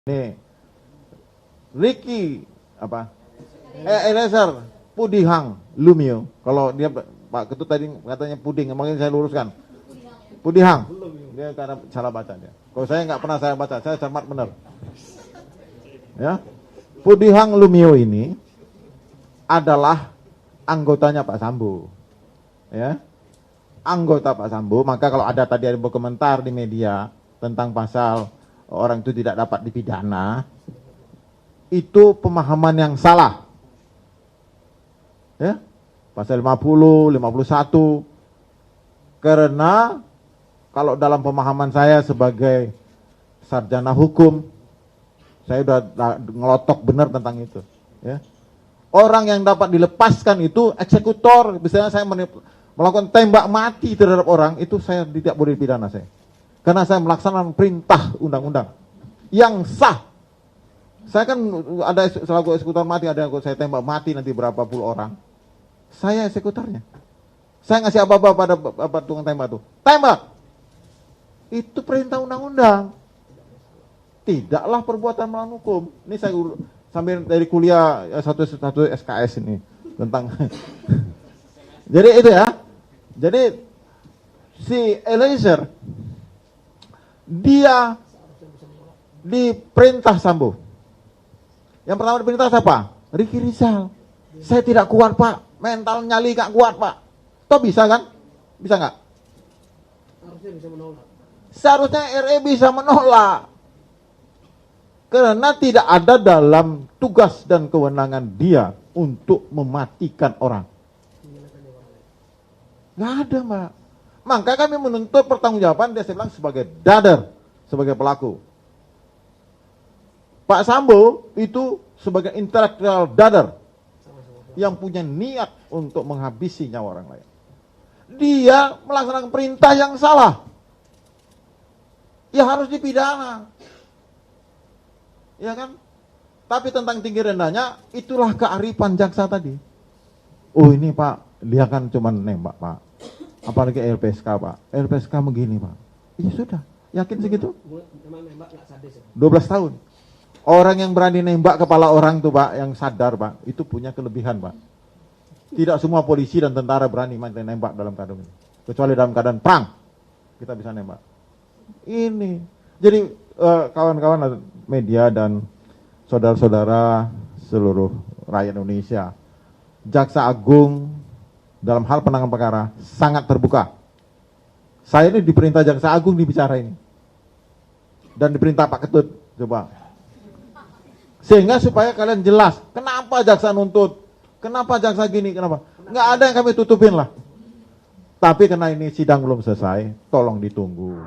Nih, Ricky apa? Eliezer Pudihang Lumio. Kalau dia Pak Ketut tadi katanya puding, mungkin saya luruskan. Pudihang. Dia karena salah baca dia. Kalau saya nggak pernah saya baca, saya cermat benar. Ya, Pudihang Lumio ini adalah anggotanya Pak Sambo. Ya, anggota Pak Sambo. Maka kalau ada tadi ada berkomentar di media tentang pasal orang itu tidak dapat dipidana, itu pemahaman yang salah. Ya, pasal 50, 51. Karena kalau dalam pemahaman saya sebagai sarjana hukum, saya udah ngelotok benar tentang itu. Ya. Orang yang dapat dilepaskan itu eksekutor. Misalnya saya melakukan tembak mati terhadap orang, itu saya tidak boleh dipidana saya. Karena saya melaksanakan perintah undang-undang yang sah. Saya kan ada selaku eksekutor mati, ada yang saya tembak mati nanti berapa puluh orang. Saya eksekutornya. Saya ngasih apa-apa pada tukang tembak itu. Tembak. Itu perintah undang-undang. Tidaklah perbuatan melawan hukum. Ini saya sambil dari kuliah satu SKS ini tentang. Jadi itu ya. Jadi si Eliezer dia diperintah Sambo. Yang pertama diperintah siapa? Ricky Rizal. Saya tidak kuat Pak, mental nyali gak kuat Pak. Toh bisa kan? Bisa nggak? Harusnya bisa menolak. Seharusnya RE bisa menolak. Karena tidak ada dalam tugas dan kewenangan dia untuk mematikan orang. Nggak ada Mbak. Maka kami menuntut pertanggungjawaban dia bilang sebagai dader, sebagai pelaku. Pak Sambo itu sebagai intelektual dader yang punya niat untuk menghabisi nyawa orang lain. Dia melaksanakan perintah yang salah. Ya harus dipidana. Ya kan? Tapi tentang tinggi rendahnya, itulah kearifan jaksa tadi. Oh ini Pak, dia kan cuma nembak Pak. Apalagi LPSK Pak. LPSK begini Pak. Ya sudah, yakin segitu? 12 tahun. Orang yang berani nembak kepala orang tuh Pak, yang sadar Pak, itu punya kelebihan Pak. Tidak semua polisi dan tentara berani main nembak dalam keadaan ini. Kecuali dalam keadaan perang, kita bisa nembak. Ini. Jadi kawan-kawan media dan saudara-saudara seluruh rakyat Indonesia, Jaksa Agung dalam hal penanganan perkara sangat terbuka. Saya ini diperintah Jaksa Agung dibicara ini. Dan diperintah Pak Ketut, coba. Sehingga supaya kalian jelas, kenapa jaksa nuntut, kenapa jaksa gini, kenapa. Nggak ada yang kami tutupin lah. Tapi karena ini sidang belum selesai, tolong ditunggu.